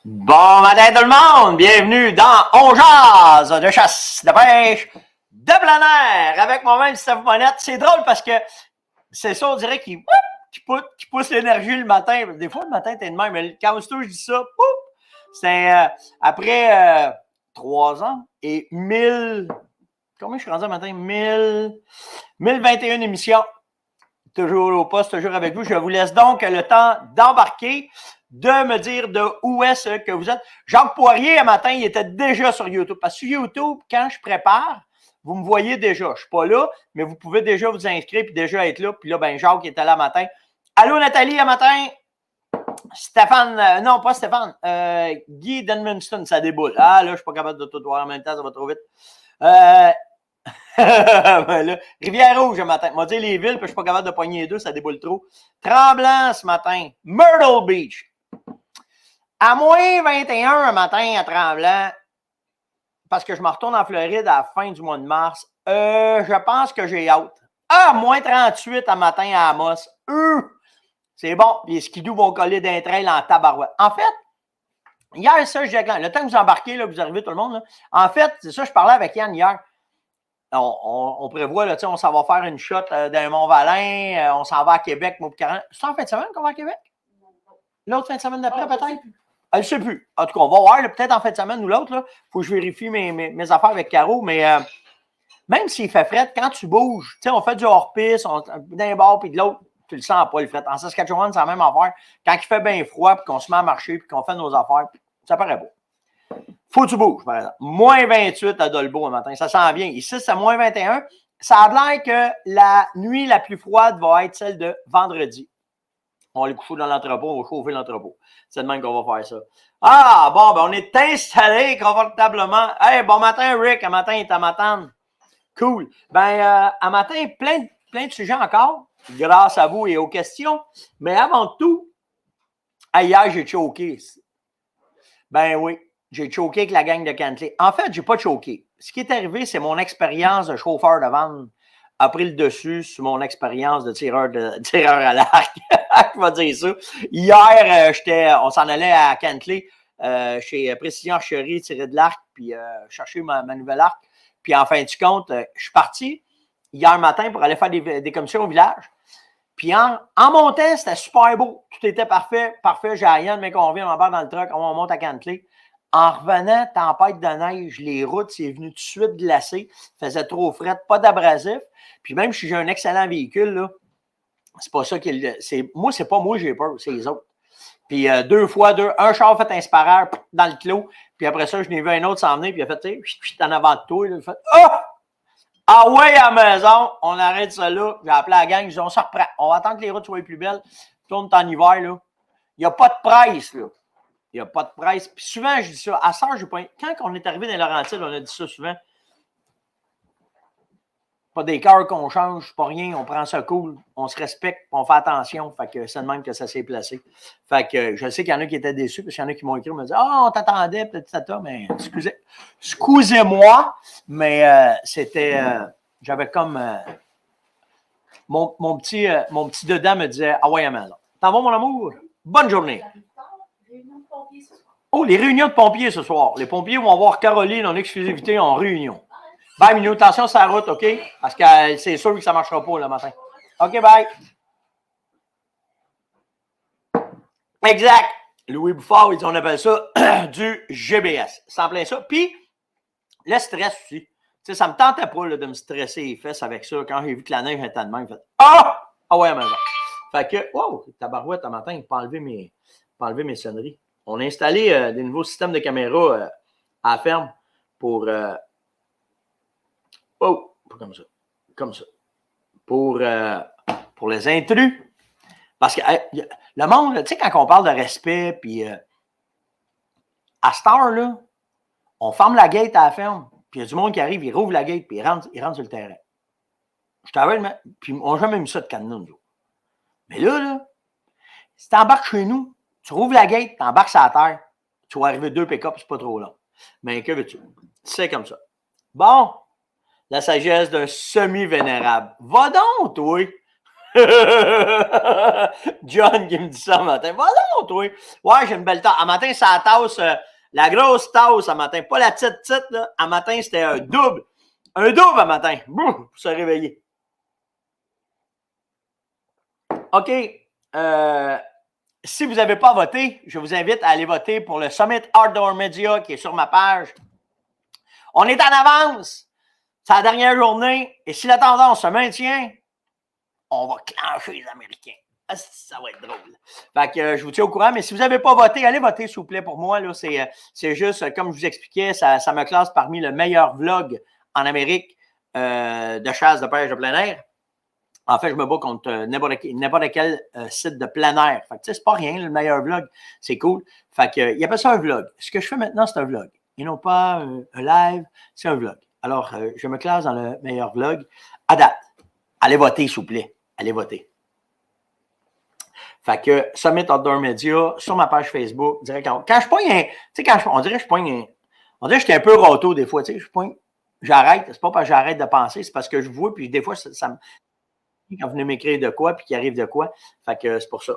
Bon matin tout le monde! Bienvenue dans On jase de chasse, de pêche, de plein air avec moi-même Steph Monette. C'est drôle parce que c'est ça, on dirait qui pousse l'énergie le matin. Des fois, le matin, t'es de même, mais quand je dis ça, c'est après 3 ans et 1000... Combien je suis rendu le matin? 1021 émissions. Toujours au poste, toujours avec vous. Je vous laisse donc le temps d'embarquer, de me dire de où est-ce que vous êtes. Jacques Poirier, un matin, il était déjà sur YouTube. Parce que sur YouTube, quand je prépare, vous me voyez déjà. Je ne suis pas là, mais vous pouvez déjà vous inscrire puis déjà être là. Puis là, ben Jacques était là un matin. Allô, Nathalie, un matin? Stéphane, non, pas Stéphane. Guy Denmunston, ça déboule. Ah, là, je ne suis pas capable de tout voir en même temps, ça va trop vite. Ben là, Rivière-Rouge le matin. M'a dit les villes, puis je suis pas capable de pogner les deux, ça déboule trop. Tremblant ce matin. Myrtle Beach. À moins 21 un matin à Tremblant, parce que je me retourne en Floride à la fin du mois de mars. Je pense que j'ai hâte. Ah, moins 38 un matin à Amos. C'est bon. Les skidoo vont coller d'un trail en tabarouette. En fait, hier, ça, je disais, le temps que vous embarquez, là, vous arrivez tout le monde, là, en fait, c'est ça, je parlais avec Yann hier. On prévoit, là, on s'en va faire une shot d'un Mont-Valin, on s'en va à Québec, c'est en fin de semaine qu'on va à Québec? L'autre fin de semaine d'après, peut-être? Je ne sais plus. En tout cas, on va voir, peut-être en fin de semaine ou l'autre. Il faut que je vérifie mes affaires avec Caro, mais même s'il fait fret, quand tu bouges, on fait du hors-piste, d'un bord puis de l'autre, tu le sens pas, le fret. En Saskatchewan, c'est la même affaire. Quand il fait bien froid, puis qu'on se met à marcher, puis qu'on fait nos affaires, ça paraît beau. Faut que tu bouges, par exemple. Moins 28 à Dolbeau un matin. Ça s'en vient. Ici, c'est moins 21. Ça a l'air que la nuit la plus froide va être celle de vendredi. On va aller coucher dans l'entrepôt, on va chauffer l'entrepôt. C'est de même qu'on va faire ça. Ah, bon, ben on est installé confortablement. Hey, bon matin, Rick. Un matin, il est à Matane. Cool. Ben, un matin, plein de sujets encore, grâce à vous et aux questions. Mais avant tout, hier, j'ai choqué. Ben oui. J'ai choqué avec la gang de Cantley. En fait, je n'ai pas choqué. Ce qui est arrivé, c'est mon expérience de chauffeur de van a pris le dessus sur mon expérience de tireur à l'arc. Je vais dire ça. Hier, on s'en allait à Cantley chez Précision Archerie, tirer de l'arc, puis chercher ma nouvelle arc. Puis en fin de compte, je suis parti hier matin pour aller faire des commissions au village. Puis en montant, c'était super beau. Tout était parfait. Parfait. J'ai rien de mes conviés, on embarque dans le truck, on monte à Cantley. En revenant, tempête de neige, les routes, c'est venu tout de suite glacé. Faisait trop fret, pas d'abrasif. Puis même si j'ai un excellent véhicule, là, c'est pas ça moi, c'est pas moi j'ai peur, c'est les autres. Puis un char fait un spareur dans le clos. Puis après ça, je n'ai vu un autre s'en venir, puis il a fait, tu sais, en avant de toi. Il a fait, ah ouais, à la maison, on arrête ça là. J'ai appelé la gang, j'ai dit, on se reprend. On va attendre que les routes soient plus belles. Tourne en hiver, là. Il n'y a pas de presse, là. Il n'y a pas de presse. Puis souvent, je dis ça. À ça, j'ai pas. Quand on est arrivé dans Laurentides, on a dit ça souvent. Pas des cœurs qu'on change, pas rien. On prend ça cool. On se respecte, on fait attention. Fait que c'est de même que ça s'est placé. Fait que je sais qu'il y en a qui étaient déçus parce qu'il y en a qui m'ont écrit, me disent ah, on t'attendait, peut-être, mais excusez-moi, mais c'était. J'avais comme. Mon petit dedans me disait ah ouais, à maison. T'en vas, mon amour? Bonne journée. Oh, les réunions de pompiers ce soir. Les pompiers vont voir Caroline en exclusivité en réunion. Bye, Minou. Attention sur la route, OK? Parce que c'est sûr que ça ne marchera pas le matin. OK, bye. Exact. Louis Bouffard, on appelle ça du GBS. C'est en plein ça. Puis, le stress aussi. Tu sais, ça ne me tentait pas là, de me stresser les fesses avec ça. Quand j'ai vu que la neige était de même, j'ai fait ah! Ah ouais, à maison. Fait que, wow, tabarouette, un matin, il pas enlever mes sonneries. On a installé des nouveaux systèmes de caméra à la ferme pour comme ça. Comme ça. Pour les intrus. Parce que le monde, tu sais, quand on parle de respect, puis à cette heure-là, on ferme la gate à la ferme, puis il y a du monde qui arrive, il rouvre la gate, puis il rentre sur le terrain. Je t'avais, puis on n'a jamais mis ça de cadenas, nous. Mais là, si tu embarques chez nous, tu rouvres la gate, tu embarques sur la terre, tu vas arriver 2 pick-up, c'est pas trop long. Mais que veux-tu? C'est comme ça. Bon, la sagesse d'un semi-vénérable. Va donc, toi! John qui me dit ça un matin. Va non, toi. Ouais, j'ai une belle tasse. Un matin, c'est la tasse, la grosse tasse un matin. Pas la petite, là. Un matin, c'était un double. Un double un matin. Boum, pour se réveiller. OK. Si vous n'avez pas voté, je vous invite à aller voter pour le Summit Outdoor Media qui est sur ma page. On est en avance. C'est la dernière journée. Et si la tendance se maintient, on va clencher les Américains. Ah, ça va être drôle. Fait que je vous tiens au courant, mais si vous n'avez pas voté, allez voter, s'il vous plaît, pour moi. Là, c'est juste, comme je vous expliquais, ça me classe parmi le meilleur vlog en Amérique de chasse, de pêche de plein air. En fait, je me bats contre n'importe quel site de plein air. Fait que, c'est pas rien, le meilleur vlog. C'est cool. Fait que, il appelle ça un vlog. Ce que je fais maintenant, c'est un vlog. Et non pas un live, c'est un vlog. Alors, je me classe dans le meilleur vlog. À date, allez voter, s'il vous plaît. Allez voter. Fait que Summit Outdoor Media sur ma page Facebook, directement. Quand je pogne un. Tu sais, on dirait que je pogne un. On dirait que j'étais un peu roto des fois. Tu sais, je pogne. J'arrête. C'est pas parce que j'arrête de penser, c'est parce que je vois, puis des fois, ça me. Quand vous venez m'écrire de quoi, puis qu'il arrive de quoi. Fait que c'est pour ça.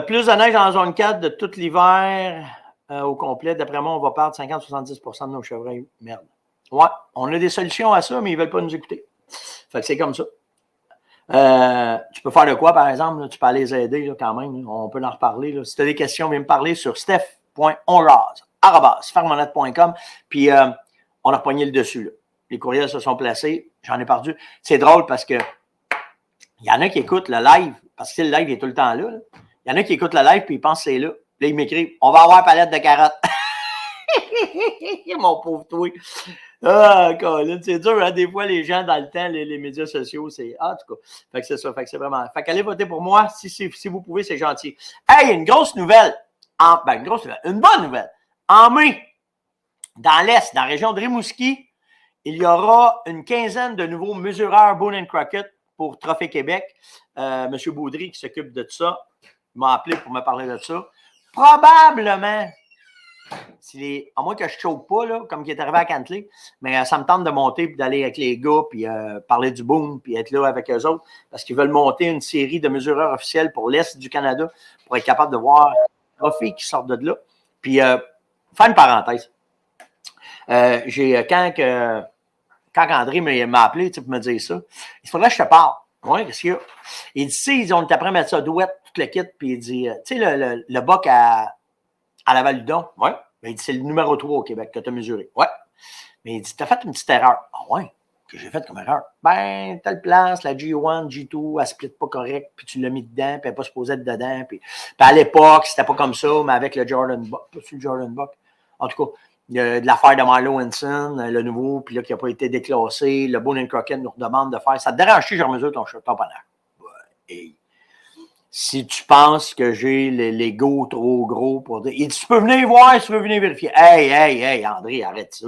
Plus de neige en zone 4 de tout l'hiver au complet. D'après moi, on va perdre 50-70% de nos chevreuils. Merde. Ouais, on a des solutions à ça, mais ils ne veulent pas nous écouter. Fait que c'est comme ça. Tu peux faire de quoi, par exemple? Là, tu peux aller les aider là, quand même. Là. On peut en reparler. Là. Si tu as des questions, viens me parler sur steph.onrase@fermonette.com. Puis, on a repogné le dessus. Là. Les courriels se sont placés. J'en ai perdu. C'est drôle parce que il y en a qui écoutent le live, parce que le live est tout le temps là. Il y en a qui écoutent le live puis ils pensent que c'est là. Là, ils m'écrivent « On va avoir palette de carottes. » Mon pauvre toi. Ah, c'est dur, hein? Des fois, les gens, dans le temps, les médias sociaux, c'est. Ah, en tout cas. Fait que c'est ça. Fait que c'est vraiment. Fait qu'allez voter pour moi. Si vous pouvez, c'est gentil. Hey, une grosse nouvelle. Une grosse nouvelle. Une bonne nouvelle. En mai, dans l'Est, dans la région de Rimouski, il y aura une quinzaine de nouveaux mesureurs Boone Crockett pour Trophée Québec. Monsieur Baudry qui s'occupe de tout ça m'a appelé pour me parler de ça. Probablement, à moins que je ne choque pas, là, comme qui est arrivé à Cantley, mais ça me tente de monter et d'aller avec les gars, puis parler du boom, puis être là avec eux autres, parce qu'ils veulent monter une série de mesureurs officiels pour l'Est du Canada pour être capable de voir les trophées qui sortent de là. Puis, faire une parenthèse. Quand André m'a appelé pour me dire ça, il faudrait que je te parle. Oui, qu'est-ce qu'il y a? Il dit, si on est après mettre ça douette, tout le kit, puis il dit, tu sais, le boc à Laval-Ludon, oui. Il dit, c'est le numéro 3 au Québec que tu as mesuré. Oui. Mais il dit, tu as fait une petite erreur. Ah ouais, que j'ai fait comme erreur. Ben, telle place, la G1, G2, elle ne split pas correct, puis tu l'as mis dedans, puis elle n'est pas supposée être dedans. Puis à l'époque, c'était pas comme ça, mais avec le Jordan Buck, pas sur le Jordan Buck. En tout cas, il y a de l'affaire de Milo Henson, le nouveau, puis là, qui n'a pas été déclassé. Le Boone Crockett nous redemande de faire. Ça te dérange si je remesure ton panache? Ouais. Et si tu penses que j'ai l'ego trop gros pour dire. Il dit, tu peux venir voir, tu peux venir vérifier. Hey, André, arrête ça,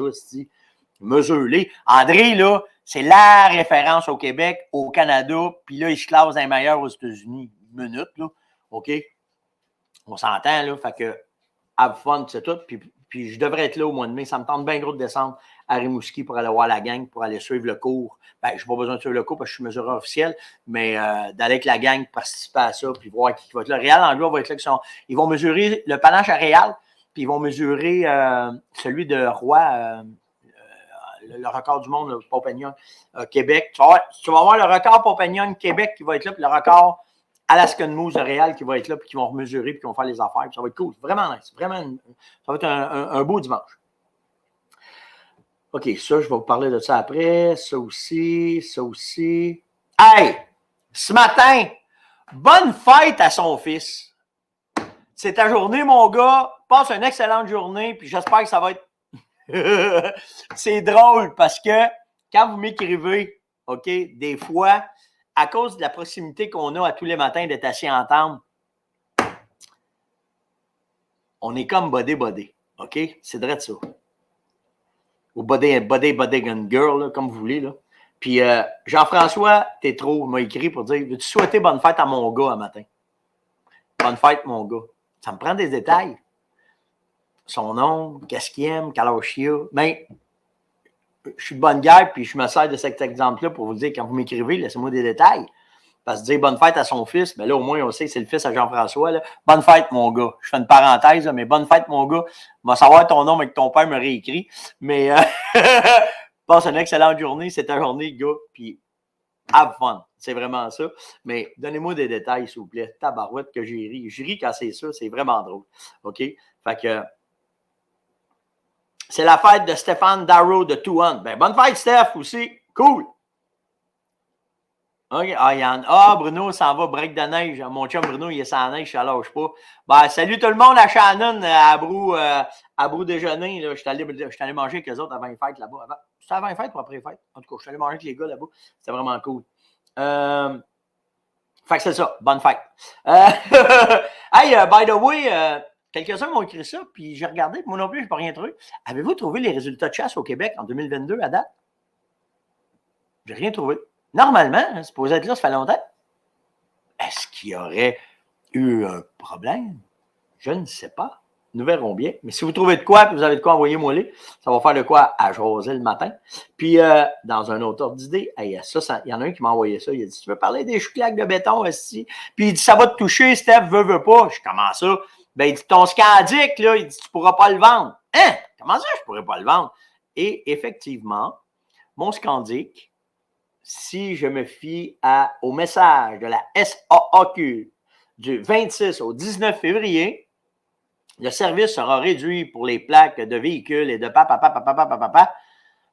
mesure-les. André, là, c'est la référence au Québec, au Canada, puis là, il se classe un meilleur aux États-Unis. Une minute, là. OK? On s'entend, là. Fait que, have fun, c'est tout. Puis je devrais être là au mois de mai. Ça me tente bien gros de descendre à Rimouski pour aller voir la gang, pour aller suivre le cours. Ben, je n'ai pas besoin de suivre le cours parce que je suis mesureur officiel, mais d'aller avec la gang, participer à ça, puis voir qui va être là. Réal Anglois va être là. Ils vont mesurer le panache à Réal, puis ils vont mesurer celui de Roy, le record du monde, le Pompagnon, Québec. Tu vas voir le record Pompagnon Québec qui va être là, puis le record Alaskan Moose de Réal qui va être là, puis qui vont mesurer, puis qui vont faire les affaires. Puis ça va être cool. Vraiment nice. Vraiment, ça va être un beau dimanche. OK, ça, je vais vous parler de ça après. Ça aussi. Hey! Ce matin, bonne fête à son fils. C'est ta journée, mon gars. Passe une excellente journée, puis j'espère que ça va être. C'est drôle parce que quand vous m'écrivez, OK, des fois, à cause de la proximité qu'on a à tous les matins d'être assis ensemble, on est comme body, OK? C'est vrai de ça. Ou body gun girl, là, comme vous voulez. Là. Puis Jean-François Tétrault m'a écrit pour dire, veux-tu souhaiter bonne fête à mon gars un matin? Bonne fête, mon gars. Ça me prend des détails. Son nom, qu'est-ce qu'il aime, quel âge il a. Mais je suis de bonne guerre, puis je me sers de cet exemple-là pour vous dire, quand vous m'écrivez, laissez-moi des détails. Parce que dire bonne fête à son fils, mais là, au moins, on sait que c'est le fils à Jean-François. Là. Bonne fête, mon gars. Je fais une parenthèse, là, mais bonne fête, mon gars. On va savoir ton nom, mais que ton père me réécrit. Mais passe une excellente journée. C'est ta journée, gars. Puis have fun. C'est vraiment ça. Mais donnez-moi des détails, s'il vous plaît. Tabarouette que j'ai ri. Je ris quand c'est ça. C'est vraiment drôle. OK? Fait que c'est la fête de Stéphane Darrow de Touan. Ben, bonne fête, Steph, aussi. Cool. OK. Bruno s'en va, break de neige. Mon chum Bruno, il est sans neige, ça lâche pas. Ben, salut tout le monde à Shannon, à Brou déjeuner. Je suis allé manger avec les autres avant les fêtes là-bas. C'était avant les fêtes ou après les fêtes? En tout cas, je suis allé manger avec les gars là-bas. C'était vraiment cool. Fait que c'est ça. Bonne fête. Hey, by the way, quelques-uns m'ont écrit ça, puis j'ai regardé, moi non plus, je n'ai pas rien trouvé. Avez-vous trouvé les résultats de chasse au Québec en 2022 à date? J'ai rien trouvé. Normalement, c'est supposé être là, ça fait longtemps. Est-ce qu'il y aurait eu un problème? Je ne sais pas. Nous verrons bien. Mais si vous trouvez de quoi, puis vous avez de quoi, envoyez-moi les. Ça va faire de quoi à jaser le matin. Puis, dans un autre ordre d'idée, il y en a un qui m'a envoyé ça. Il a dit, tu veux parler des chouclaques de béton, aussi? Puis il dit, ça va te toucher, Steph, veux pas. Je dis, comment ça? Ben, il dit, ton scandic, là, il dit, tu pourras pas le vendre. Hein? Comment ça, je pourrais pas le vendre? Et effectivement, mon scandic, si je me fie au message de la SAAQ du 26 au 19 février, le service sera réduit pour les plaques de véhicules et de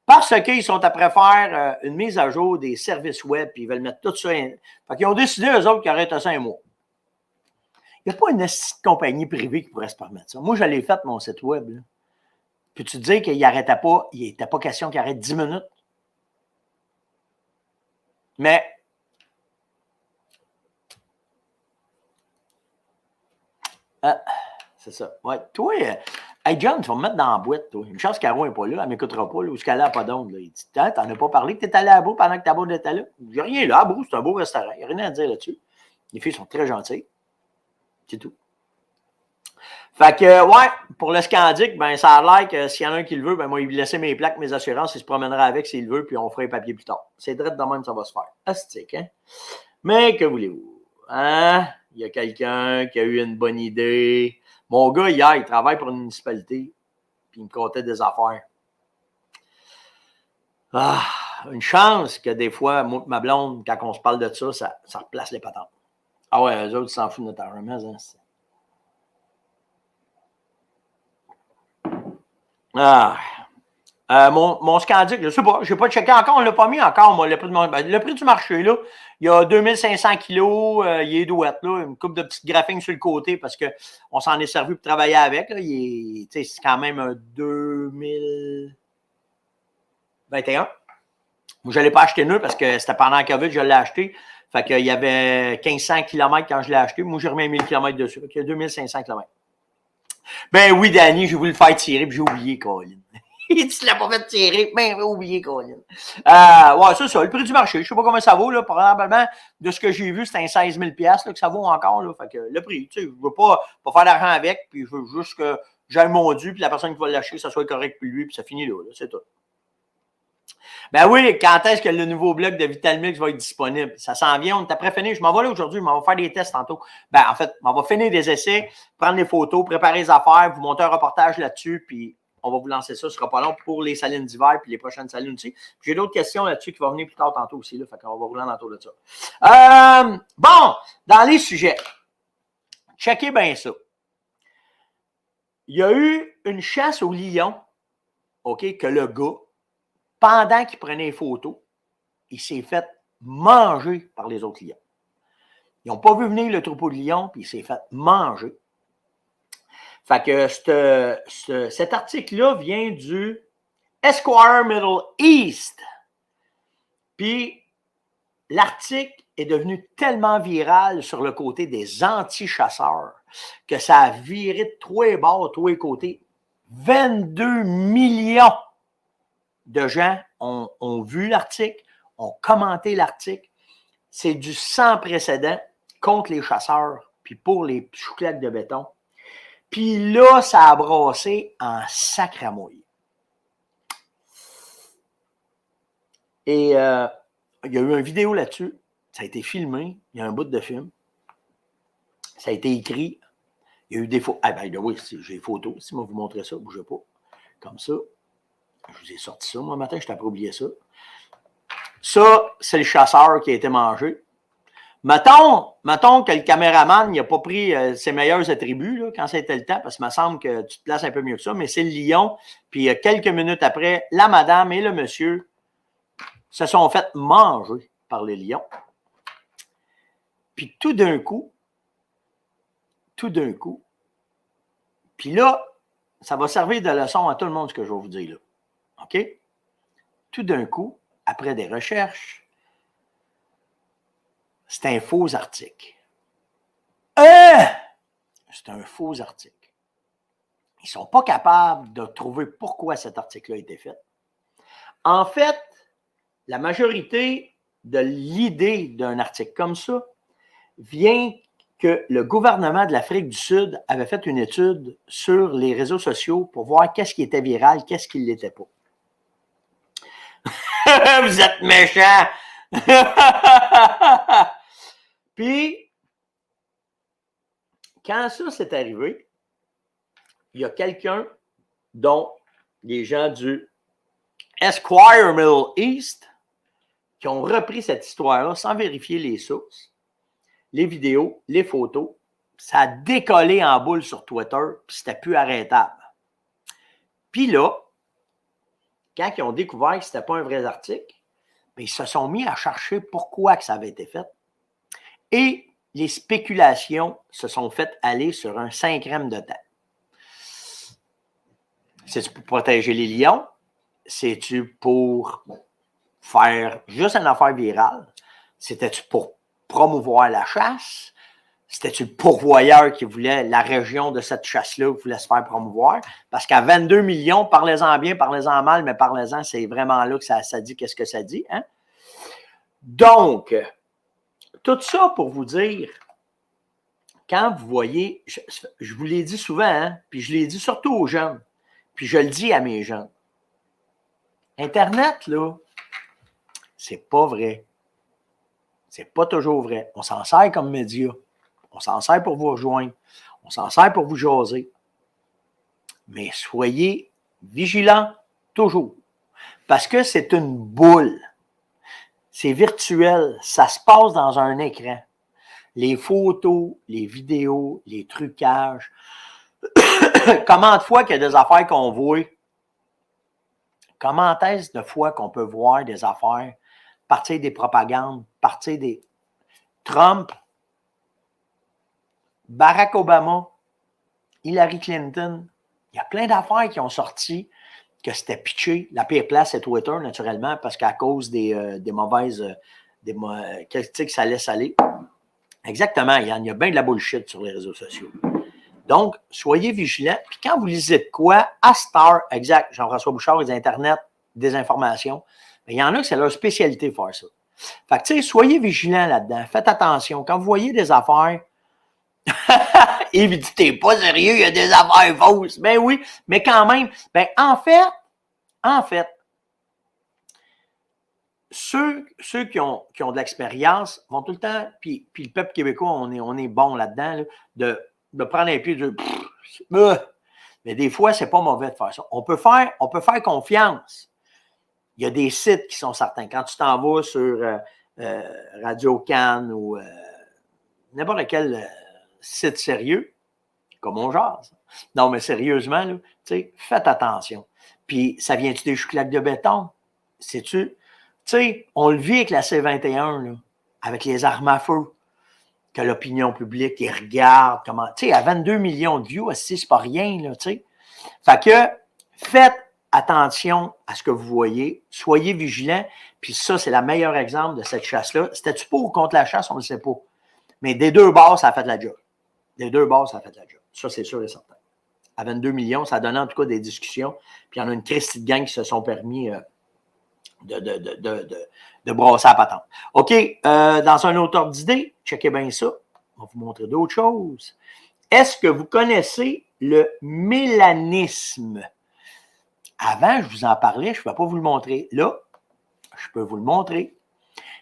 parce qu'ils sont après faire une mise à jour des services web puis ils veulent mettre tout ça. Fait qu'ils ont décidé, eux autres, qu'ils arrêtent ça un mois. Il n'y a pas une compagnie privée qui pourrait se permettre ça. Moi, je l'ai fait, mon site web. Là. Peux-tu te dire qu'il n'arrêtait pas, il n'était pas question qu'il arrête 10 minutes? Mais c'est ça. Ouais. Toi, hey John, tu vas me mettre dans la boîte, toi. Une chance qu'Aro n'est pas là, elle ne m'écoutera pas, là, ou ce qu'elle n'a pas d'onde. Il dit, t'en as pas parlé que tu es allé à Brou pendant que ta boîte était là? Il n'y a rien là. À Brou, c'est un beau restaurant. Il n'y a rien à dire là-dessus. Les filles sont très gentilles. C'est tout. Fait que, ouais, pour le Scandic, ben, ça a l'air que s'il y en a un qui le veut, ben, moi, il va laisser mes plaques, mes assurances, il se promènera avec s'il le veut, puis on fera les papiers plus tard. C'est direct de même, ça va se faire. Astique, hein? Mais que voulez-vous? Hein? Il y a quelqu'un qui a eu une bonne idée. Mon gars, hier, il travaille pour une municipalité, puis il me contait des affaires. Ah, une chance que des fois, moi ma blonde, quand on se parle de ça, ça replace les patentes. Ah ouais, eux autres, ils s'en foutent de notre argent, hein? Mon Scandic, je ne sais pas, je n'ai pas checké encore, on ne l'a pas mis encore, moi, le prix du marché, là, il y a 2500 kilos, il est douette, là, une coupe de petites graphines sur le côté parce qu'on s'en est servi pour travailler avec, là, c'est quand même un 2021. Moi, je ne l'ai pas acheté neuf parce que c'était pendant la COVID, je l'ai acheté. Fait qu'il y avait 1500 km quand je l'ai acheté. Moi, j'ai remis 1000 km dessus. Fait qu'il y a 2500 km. Ben oui, Danny, j'ai voulu le faire tirer, puis j'ai oublié, Colin. Il dit, tu l'as pas fait tirer. Ben, j'ai oublié, Colin. Ouais, c'est ça, le prix du marché. Je sais pas combien ça vaut, là. Probablement, de ce que j'ai vu, c'est un 16 000 là, que ça vaut encore, là. Fait que le prix, tu sais, je veux pas faire d'argent avec, puis je veux juste que j'aille mon dû, puis la personne qui va l'acheter, ça soit correct pour lui, puis ça finit là, c'est tout. Ben oui, quand est-ce que le nouveau bloc de Vitalmix va être disponible? Ça s'en vient, on est après fini. Je m'en vais là aujourd'hui, je m'en vais faire des tests tantôt. Ben, en fait, on va finir des essais, prendre les photos, préparer les affaires, vous monter un reportage là-dessus, puis on va vous lancer ça. Ce sera pas long pour les salines d'hiver, puis les prochaines salines aussi. J'ai d'autres questions là-dessus qui vont venir plus tard tantôt aussi, là, fait qu'on va rouler en autour de ça. Bon, dans les sujets, checkez bien ça. Il y a eu une chasse au lion, OK, que le gars, pendant qu'il prenait les photos, il s'est fait manger par les autres lions. Ils n'ont pas vu venir le troupeau de lions, puis il s'est fait manger. Fait que cet article-là vient du Esquire Middle East. Puis l'article est devenu tellement viral sur le côté des anti-chasseurs que ça a viré de tous les bords, tous les côtés. 22 millions de gens ont vu l'article, ont commenté l'article. C'est du sans précédent contre les chasseurs, puis pour les chouclaques de béton. Puis là, ça a brassé en sacramouille. Et il y a eu une vidéo là-dessus. Ça a été filmé. Il y a un bout de film. Ça a été écrit. Il y a eu des photos. Ah ben oui, j'ai des photos. Si moi vous montrer ça, bougez pas. Comme ça. Je vous ai sorti ça. Moi, matin, je t'ai pas oublié ça. Ça, c'est le chasseur qui a été mangé. Mettons que le caméraman n'a pas pris ses meilleurs attributs là, quand c'était le temps, parce qu'il me semble que tu te places un peu mieux que ça, mais c'est le lion. Puis quelques minutes après, la madame et le monsieur se sont fait manger par les lions. Puis tout d'un coup, puis là, ça va servir de leçon à tout le monde ce que je vais vous dire là. OK? Tout d'un coup, après des recherches, c'est un faux article. C'est un faux article. Ils ne sont pas capables de trouver pourquoi cet article-là a été fait. En fait, la majorité de l'idée d'un article comme ça vient que le gouvernement de l'Afrique du Sud avait fait une étude sur les réseaux sociaux pour voir qu'est-ce qui était viral, qu'est-ce qui ne l'était pas. Vous êtes méchants! Puis, quand ça s'est arrivé, il y a quelqu'un dont les gens du Esquire Middle East qui ont repris cette histoire-là sans vérifier les sources, les vidéos, les photos. Ça a décollé en boule sur Twitter, puis c'était plus arrêtable. Puis là, quand ils ont découvert que ce n'était pas un vrai article, bien, ils se sont mis à chercher pourquoi que ça avait été fait. Et les spéculations se sont faites aller sur un 5 grammes de temps. C'est-tu pour protéger les lions? C'est-tu pour faire juste une affaire virale? C'était-tu pour promouvoir la chasse? C'était-tu le pourvoyeur qui voulait, la région de cette chasse-là, voulait se faire promouvoir? Parce qu'à 22 millions, parlez-en bien, parlez-en mal, mais parlez-en, c'est vraiment là que ça dit qu'est-ce que ça dit. Hein? Donc, tout ça pour vous dire, quand vous voyez, je vous l'ai dit souvent, hein, puis je l'ai dit surtout aux jeunes, puis je le dis à mes jeunes, Internet, là, c'est pas vrai. C'est pas toujours vrai. On s'en sert comme média. On s'en sert pour vous rejoindre. On s'en sert pour vous jaser. Mais soyez vigilants toujours. Parce que c'est une boule. C'est virtuel. Ça se passe dans un écran. Les photos, les vidéos, les trucages. Comment de fois qu'il y a des affaires qu'on voit? Comment est-ce de fois qu'on peut voir des affaires, partir des propagandes, partir des... Trump, Barack Obama, Hillary Clinton, il y a plein d'affaires qui ont sorti que c'était pitché. La pire place, c'est Twitter, naturellement, parce qu'à cause des mauvaises... que ça laisse aller. Exactement, il y a bien de la bullshit sur les réseaux sociaux. Donc, soyez vigilants. Puis quand vous lisez de quoi, à Star, exact, Jean-François Bouchard, les Internet, des informations, il y en a que c'est leur spécialité de faire ça. Fait que, tu sais, soyez vigilants là-dedans. Faites attention. Quand vous voyez des affaires, et vous dites, t'es pas sérieux, il y a des affaires fausses. Ben oui, mais quand même, ben en fait, ceux qui ont de l'expérience vont tout le temps, puis le peuple québécois, on est bon là-dedans, là, de prendre un pied de mais des fois, c'est pas mauvais de faire ça. On peut faire confiance. Il y a des sites qui sont certains. Quand tu t'en vas sur Radio Cannes ou n'importe quel site sérieux, comme on jase. Non, mais sérieusement, là, faites attention. Puis, ça vient-tu des chouclaques de béton? Sais-tu? Tu sais, on le vit avec la C-21, là, avec les armes à feu, que l'opinion publique, ils regardent comment... Tu sais, à 22 millions de views, c'est pas rien, là, tu sais. Fait que, faites attention à ce que vous voyez, soyez vigilants, puis ça, c'est le meilleur exemple de cette chasse-là. C'était-tu pour ou contre la chasse? On ne le sait pas. Mais des deux bords, ça a fait la job. Des deux bords, ça a fait la job. Ça, c'est sûr et certain. À 22 millions, ça a donné en tout cas des discussions, puis il y en a une christie de gang qui se sont permis de brasser la patente. OK, dans un autre ordre d'idée, checkez bien ça. On va vous montrer d'autres choses. Est-ce que vous connaissez le mélanisme? Avant, je vous en parlais, je ne vais pas vous le montrer. Là, je peux vous le montrer.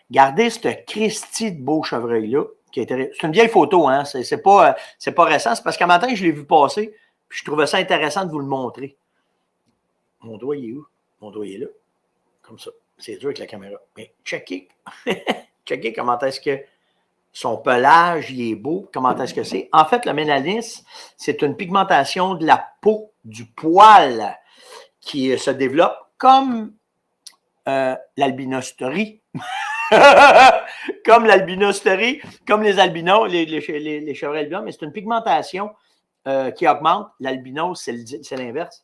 Regardez ce Christy de beau chevreuil-là. C'est une vieille photo, hein? C'est pas récent. C'est parce qu'un matin, je l'ai vu passer, puis je trouvais ça intéressant de vous le montrer. Mon doigt, il est où? Mon doigt, il est là. Comme ça. C'est dur avec la caméra. Mais checkez. Checkez comment est-ce que son pelage, il est beau. Comment est-ce que c'est? En fait, le mélanisme, c'est une pigmentation de la peau, du poil, qui se développe comme l'albinosterie. Comme l'albinosterie, comme les albinos, les chevreuils albinos, mais c'est une pigmentation qui augmente. L'albinos, c'est l'inverse.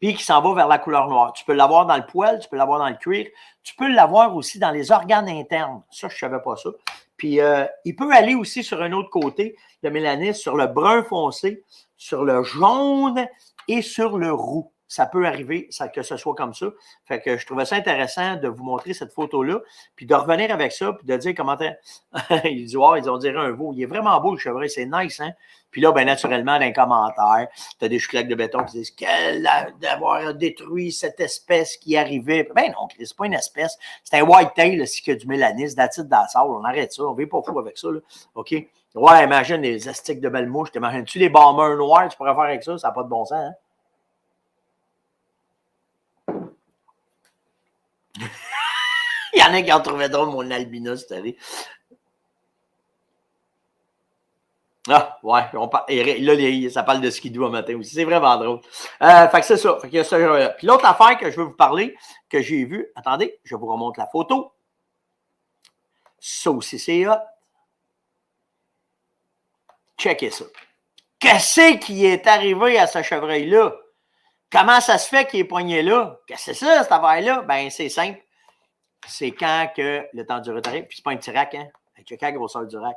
Puis qui s'en va vers la couleur noire. Tu peux l'avoir dans le poil, tu peux l'avoir dans le cuir, tu peux l'avoir aussi dans les organes internes. Ça, je ne savais pas ça. Puis, il peut aller aussi sur un autre côté, le mélanisme, sur le brun foncé, sur le jaune et sur le roux. Ça peut arriver que ce soit comme ça. Fait que je trouvais ça intéressant de vous montrer cette photo-là, puis de revenir avec ça, puis de dire comment ils disent, wow, ils ont dirait un veau. Il est vraiment beau, le chevreuil, c'est nice, hein? Puis là, ben naturellement, dans les commentaires, tu as des chouclaques de béton qui disent d'avoir détruit cette espèce qui arrivait. Ben non, c'est pas une espèce. C'est un whitetail, là, qui a du mélanisme, d'attitude dans la sable. On arrête ça. On ne pas fou avec ça. Là. OK? Ouais, imagine les astiques de belle mouche. T'imagines-tu les bombers noirs? Tu pourrais faire avec ça? Ça n'a pas de bon sens, hein? Il y en a qui ont trouvé drôle mon albinos cette année. Ah, ouais. Là, ça parle de skidoo un matin aussi. C'est vraiment drôle. Fait que c'est ça. Fait que puis l'autre affaire que je veux vous parler, que j'ai vue, attendez, je vous remonte la photo. Ça aussi, c'est hot. Checkez ça. Qu'est-ce qui est arrivé à ce chevreuil-là? Comment ça se fait qu'il est poigné là? Qu'est-ce que c'est ça, cette affaire-là? Ben, c'est simple. C'est quand que le temps du retard, puis c'est pas un petit rack, hein? Checkez la grosseur du rack.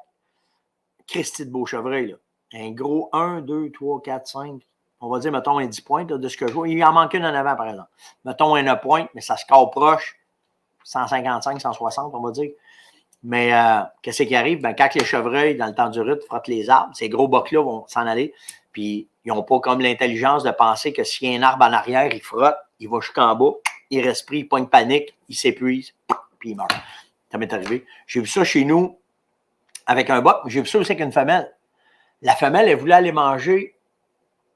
Christy de beau chevreuil, là. Un gros 1, 2, 3, 4, 5. On va dire, mettons, un 10 points là, de ce que je vois. Il en manque une en avant, par exemple. Mettons un 9 points, mais ça se score proche. 155, 160, on va dire. Mais qu'est-ce qui arrive? Ben, quand les chevreuils, dans le temps du rut, frottent les arbres, ces gros bocs-là vont s'en aller. Puis, ils n'ont pas comme l'intelligence de penser que s'il y a un arbre en arrière, il frotte, il va jusqu'en bas, il respire, il pogne panique, il s'épuise, puis il meurt. Ça m'est arrivé. J'ai vu ça chez nous avec un boc, mais j'ai vu ça aussi avec une femelle. La femelle, elle voulait aller manger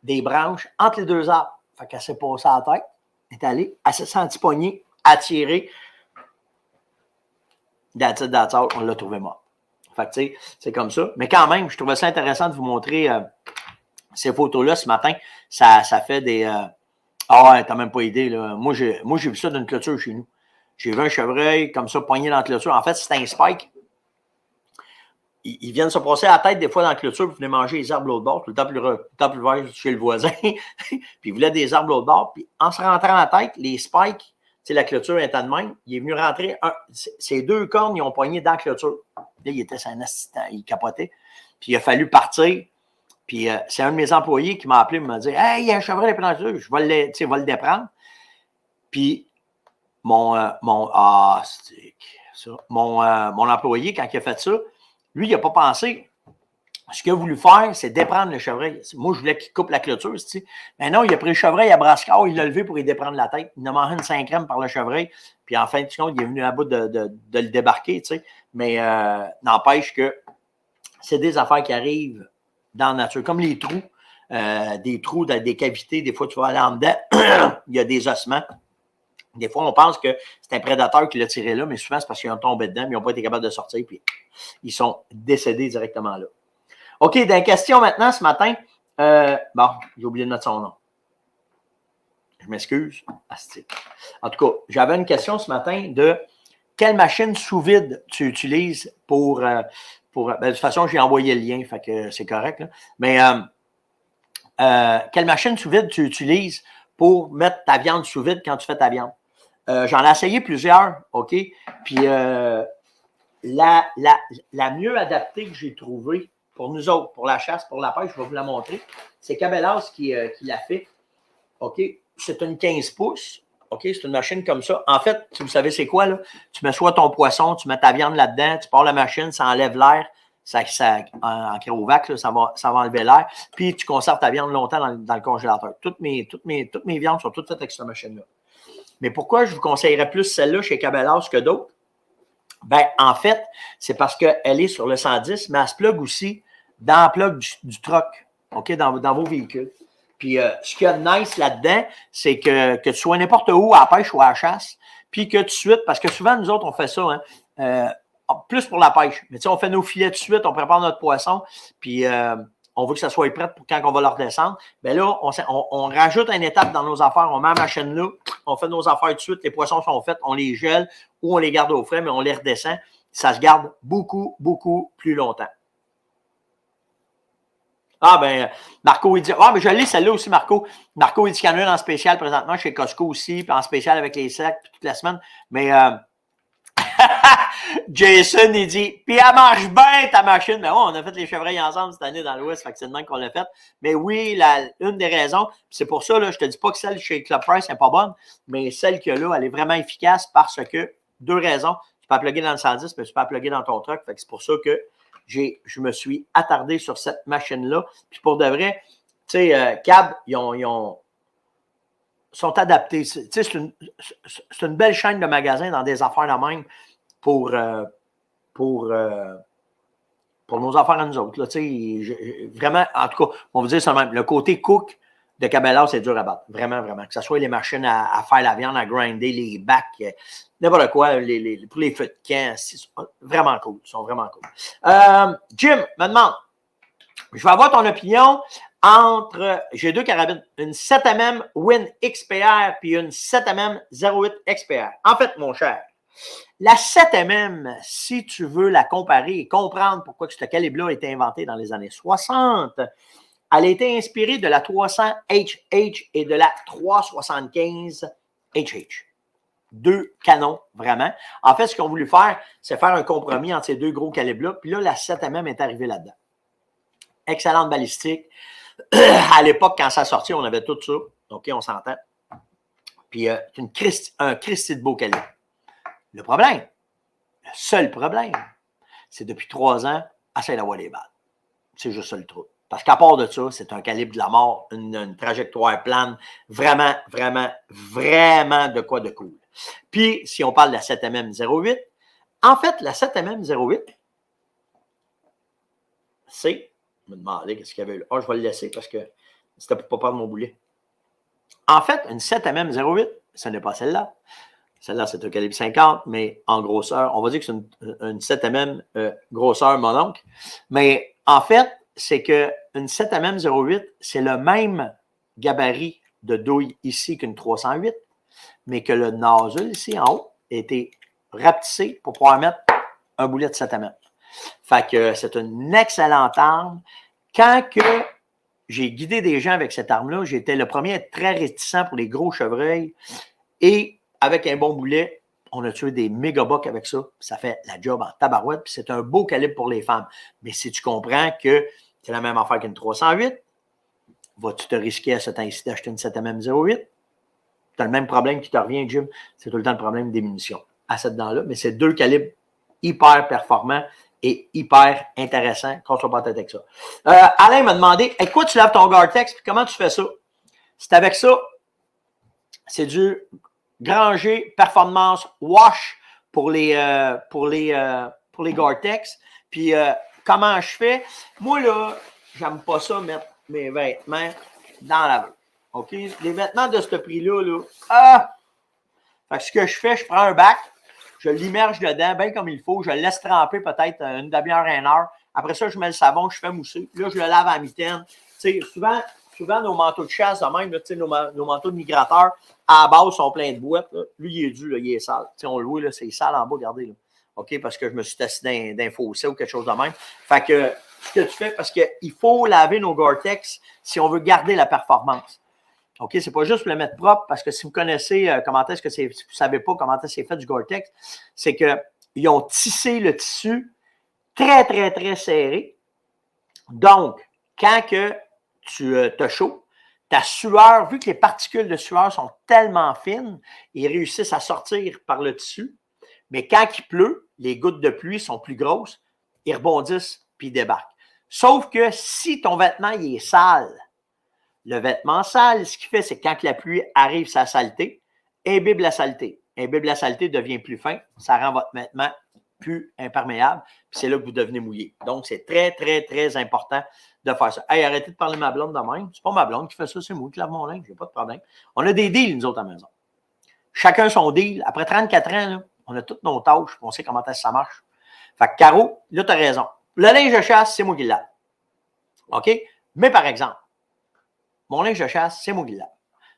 des branches entre les deux arbres. Fait qu'elle s'est passée à la tête, elle est allée, elle s'est sentie poignée, attirée. On l'a trouvé mort. Fait que, tu sais, c'est comme ça. Mais quand même, je trouvais ça intéressant de vous montrer ces photos-là ce matin. Ça fait des... Ah ouais, t'as même pas idée, là. Moi, j'ai vu ça d'une clôture chez nous. J'ai vu un chevreuil comme ça, poigné dans la clôture. En fait, c'était un spike. Ils viennent se passer à la tête des fois dans la clôture pour venir manger les arbres l'autre bord, tout le temps plus vert chez le voisin. Puis ils voulaient des arbres l'autre bord. Puis en se rentrant à la tête, les spikes, tu sais, la clôture est en de même, il est venu rentrer, ces deux cornes, ils ont poigné dans la clôture. Là, il était un assistant, il capotait. Puis il a fallu partir. Puis c'est un de mes employés qui m'a appelé, il m'a dit « Hey, il y a un chevreuil dans la clôture, je vais le déprendre. » Puis mon employé, quand il a fait ça, lui, il n'a pas pensé. Ce qu'il a voulu faire, c'est déprendre le chevreuil. Moi, je voulais qu'il coupe la clôture, tu sais. Mais non, il a pris le chevreuil à brascard, il l'a levé pour y déprendre la tête. Il a mangé une 5 crème par le chevreuil. Puis en fin de compte, il est venu à bout de le débarquer, tu sais. Mais n'empêche que c'est des affaires qui arrivent dans la nature, comme les trous. Des trous dans des cavités, des fois, tu vas aller en dedans, il y a des ossements. Des fois, on pense que c'est un prédateur qui l'a tiré là, mais souvent, c'est parce qu'ils ont tombé dedans, mais ils n'ont pas été capables de sortir, puis ils sont décédés directement là. OK, dans la question maintenant, ce matin, bon, j'ai oublié de mettre son nom. Je m'excuse. En tout cas, j'avais une question ce matin de quelle machine sous vide tu utilises pour ben, de toute façon, j'ai envoyé le lien, fait que c'est correct. Là. Mais quelle machine sous vide tu utilises pour mettre ta viande sous vide quand tu fais ta viande? J'en ai essayé plusieurs, OK? Puis la mieux adaptée que j'ai trouvée pour nous autres, pour la chasse, pour la pêche, je vais vous la montrer. C'est Cabela's qui l'a fait. OK? C'est une 15 pouces. OK? C'est une machine comme ça. En fait, si vous savez c'est quoi, là? Tu mets soit ton poisson, tu mets ta viande là-dedans, tu pars la machine, ça enlève l'air. En cryovac, là, ça va enlever l'air. Puis tu conserves ta viande longtemps dans le congélateur. Toutes mes viandes sont toutes faites avec cette machine-là. Mais pourquoi je vous conseillerais plus celle-là chez Cabela's que d'autres? Ben, en fait, c'est parce qu'elle est sur le 110, mais elle se plug aussi dans le plug du truck, OK, dans vos véhicules. Puis, ce qu'il y a de nice là-dedans, c'est que tu sois n'importe où, à la pêche ou à la chasse, puis que tout de suite, parce que souvent, nous autres, on fait ça, hein, plus pour la pêche. Mais tu sais, on fait nos filets tout de suite, on prépare notre poisson, puis on veut que ça soit prêt pour quand on va le redescendre. Bien là, on rajoute une étape dans nos affaires, on met la machine là, on fait nos affaires tout de suite, les poissons sont faits, on les gèle ou on les garde au frais, mais on les redescend. Ça se garde beaucoup, beaucoup plus longtemps. Ah, ben, Marco, il dit, ah, mais je l'ai celle-là aussi, Marco. Marco, il dit qu'il y en a une en spécial présentement chez Costco aussi, puis en spécial avec les sacs, puis toute la semaine. Mais, Jason, il dit, puis elle marche bien ta machine. Mais ouais, on a fait les chevreuils ensemble cette année dans l'Ouest, fait que c'est de même qu'on l'a fait. Mais oui, une des raisons, c'est pour ça, là, je te dis pas que celle chez Club Price n'est pas bonne, mais celle qu'il y a là, elle est vraiment efficace parce que, deux raisons, tu peux la plugger dans le 110, mais tu peux la plugger dans ton truck. Fait que c'est pour ça que je me suis attardé sur cette machine-là. Puis pour de vrai, tu sais, Cab, sont adaptés. Tu sais, c'est une belle chaîne de magasins dans des affaires de même pour nos affaires à nous autres. Là, vraiment, en tout cas, on va dire ça même. Le côté cook de Cabela's, c'est dur à battre. Vraiment, vraiment. Que ce soit les machines à faire la viande, à grinder, les bacs, n'importe quoi, pour les feux de camp. Vraiment cool. Ils sont vraiment cool. Jim me demande, je vais avoir ton opinion entre, j'ai deux carabines, une 7mm Win XPR puis une 7mm 08 XPR. En fait, mon cher, la 7mm, si tu veux la comparer et comprendre pourquoi ce calibre-là a été inventé dans les années 60, elle a été inspirée de la 300 HH et de la 375 HH. Deux canons, vraiment. En fait, ce qu'ils ont voulu faire, c'est faire un compromis entre ces deux gros calibres-là. Puis là, la 7mm est arrivée là-dedans. Excellente balistique. À l'époque, quand ça sortit, on avait tout ça. OK, on s'entend. Puis, un Christy de beau calibre. Le seul problème, c'est depuis 3 ans, essaye d'avoir les balles. C'est juste ça le truc. Parce qu'à part de ça, c'est un calibre de la mort, une trajectoire plane, vraiment, vraiment, vraiment de quoi de cool. Puis, si on parle de la 7mm 08, en fait, la 7mm 08, c'est, je me demandais qu'est-ce qu'il y avait là. Je vais le laisser parce que c'était pour ne pas perdre mon boulet. En fait, une 7mm 08, ce n'est pas celle-là. Celle-là, c'est un calibre 50, mais en grosseur, on va dire que c'est une 7mm grosseur mononcle. Mais en fait, c'est qu'une 7mm 08, c'est le même gabarit de douille ici qu'une 308, mais que le nozzle ici en haut a été rapetissé pour pouvoir mettre un boulet de 7mm. Fait que c'est une excellente arme. Quand que j'ai guidé des gens avec cette arme-là, j'étais le premier à être très réticent pour les gros chevreuils. Et avec un bon boulet, on a tué des méga bucks avec ça. Ça fait la job en tabarouette. Puis c'est un beau calibre pour les femmes. Mais si tu comprends que c'est la même affaire qu'une 308, vas-tu te risquer à ce temps-ci d'acheter une 7mm 08? Tu as le même problème qui te revient, Jim. C'est tout le temps le problème des munitions à cette dent-là. Mais c'est deux calibres hyper performants et hyper intéressants qu'on ne soit pas tête avec ça. Alain m'a demandé, avec quoi tu laves ton Gore-Tex? Comment tu fais ça? C'est avec ça. C'est du Granger Performance Wash pour les Gore-Tex. Puis, comment je fais? Moi, là, j'aime pas ça mettre mes vêtements dans la laveuse. OK? Les vêtements de ce prix-là, fait que ce que je fais, je prends un bac, je l'immerge dedans, bien comme il faut, je le laisse tremper peut-être une demi-heure, 1 heure. Après ça, je mets le savon, je fais mousser. Puis là, je le lave à la mitaine. Tu sais, souvent, nos manteaux de chasse, même, là, nos manteaux de migrateurs, à la base, sont pleins de boîtes. Là. Lui, il est dû, là, il est sale. T'sais, on le voit, là, c'est sale en bas, regardez. Là. OK, parce que je me suis assis d'un fossé ou quelque chose de même. Fait que, ce que tu fais, parce qu'il faut laver nos Gore-Tex si on veut garder la performance. OK, c'est pas juste pour le mettre propre, parce que si vous connaissez comment est-ce que c'est, si vous ne savez pas comment est-ce que c'est fait du Gore-Tex, c'est qu'ils ont tissé le tissu très, très, très serré. Donc, quand que tu te chaud, ta sueur, vu que les particules de sueur sont tellement fines, ils réussissent à sortir par le tissu. Mais quand il pleut, les gouttes de pluie sont plus grosses, ils rebondissent puis ils débarquent. Sauf que si ton vêtement il est sale, le vêtement sale, ce qu'il fait, c'est que quand la pluie arrive sa saleté, imbibe la saleté. Imbibe la saleté, devient plus fin. Ça rend votre vêtement plus imperméable. Puis c'est là que vous devenez mouillé. Donc, c'est très, très, très important de faire ça. Hey, arrêtez de parler de ma blonde de même. C'est pas ma blonde qui fait ça, c'est moi qui lave mon linge. J'ai pas de problème. On a des deals, nous autres, à la maison. Chacun son deal. Après 34 ans, là, on a toutes nos tâches. On sait comment ça marche. Fait que Caro, là, tu as raison. Le linge de chasse, c'est moi qui le lave. OK? Mais par exemple, mon linge de chasse, c'est moi qui le lave.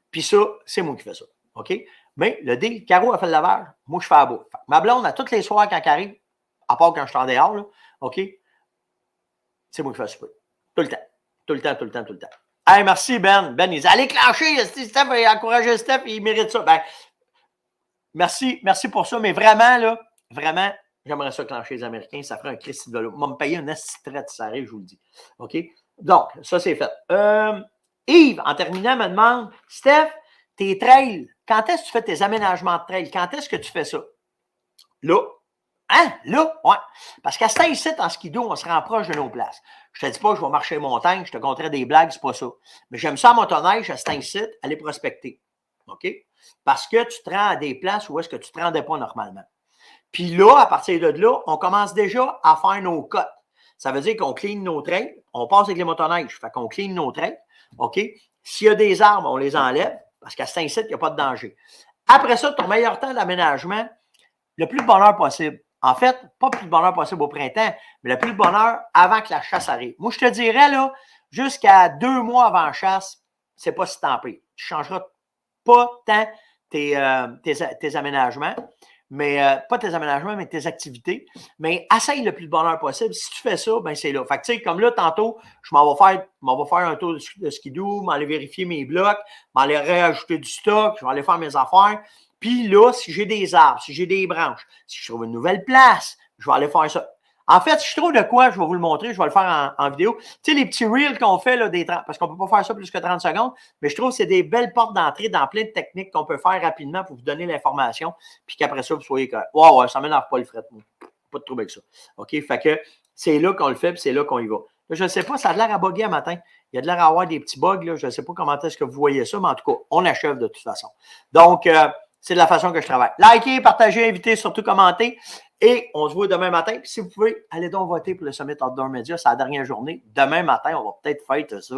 Puis ça, c'est moi qui fais ça. OK? Mais le deal, Caro a fait le lavage, moi, je fais la bouffe. Ma blonde, à tous les soirs, quand elle arrive, à part quand je suis en dehors, là, OK? C'est moi qui fais le souper. Tout le temps. Tout le temps, tout le temps, tout le temps. Hey, merci, Ben. Ben, il dit, allez clencher, Steph, encouragez Steph, il mérite ça. Ben, merci pour ça, mais vraiment, là, vraiment, j'aimerais ça clencher les Américains. Ça ferait un Christy de vélo. On va me payer un astrait, ça arrive, je vous le dis. OK? Donc, ça, c'est fait. Yves, en terminant, me demande, Steph, tes trails, quand est-ce que tu fais tes aménagements de trails? Quand est-ce que tu fais ça? Là. Hein? Là? Ouais. Parce qu'à cet ici, en skidoo, on se rapproche de nos places. Je te dis pas que je vais marcher montagne, je te conterai des blagues, c'est pas ça. Mais j'aime ça en motoneige, à cet ici, aller prospecter. OK? Parce que tu te rends à des places où est-ce que tu ne te rendais pas normalement. Puis là, à partir de là, on commence déjà à faire nos cotes. Ça veut dire qu'on clean nos trails, on passe avec les motoneiges, fait qu'on clean nos trails. OK? S'il y a des arbres, on les enlève, parce qu'à cet ici, il n'y a pas de danger. Après ça, ton meilleur temps d'aménagement, le plus de bonheur possible. En fait, pas plus de bonheur possible au printemps, mais le plus de bonheur avant que la chasse arrive. Moi, je te dirais, là, jusqu'à 2 mois avant la chasse, c'est pas si tant pis. Tu ne changeras pas tant tes aménagements, mais pas tes aménagements, mais tes activités. Mais essaye le plus de bonheur possible. Si tu fais ça, ben c'est là. Fait que, tu sais, comme là, tantôt, je m'en vais faire un tour de skidoo, m'aller vérifier mes blocs, m'aller réajouter du stock, je vais aller faire mes affaires. Puis là, si j'ai des arbres, si j'ai des branches, si je trouve une nouvelle place, je vais aller faire ça. En fait, si je trouve de quoi, je vais vous le montrer, je vais le faire en vidéo. Tu sais, les petits reels qu'on fait, là, parce qu'on ne peut pas faire ça plus que 30 secondes, mais je trouve que c'est des belles portes d'entrée dans plein de techniques qu'on peut faire rapidement pour vous donner l'information, puis qu'après ça, vous soyez correct. Ouais, ça ne m'énerve pas le fret, moi. Pas de trouble avec ça. OK? Fait que c'est là qu'on le fait, puis c'est là qu'on y va. Là, je ne sais pas, ça a l'air à bugger un matin. Il y a de l'air à avoir des petits bugs, là. Je ne sais pas comment est-ce que vous voyez ça, mais en tout cas, on achève de toute façon. Donc, c'est de la façon que je travaille. Likez, partagez, invitez, surtout commentez. Et on se voit demain matin. Puis si vous pouvez, allez donc voter pour le Summit Outdoor Media. C'est la dernière journée. Demain matin, on va peut-être faire ça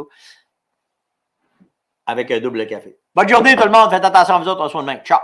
avec un double café. Bonne journée tout le monde. Faites attention à vous autres. On se voit demain. Ciao.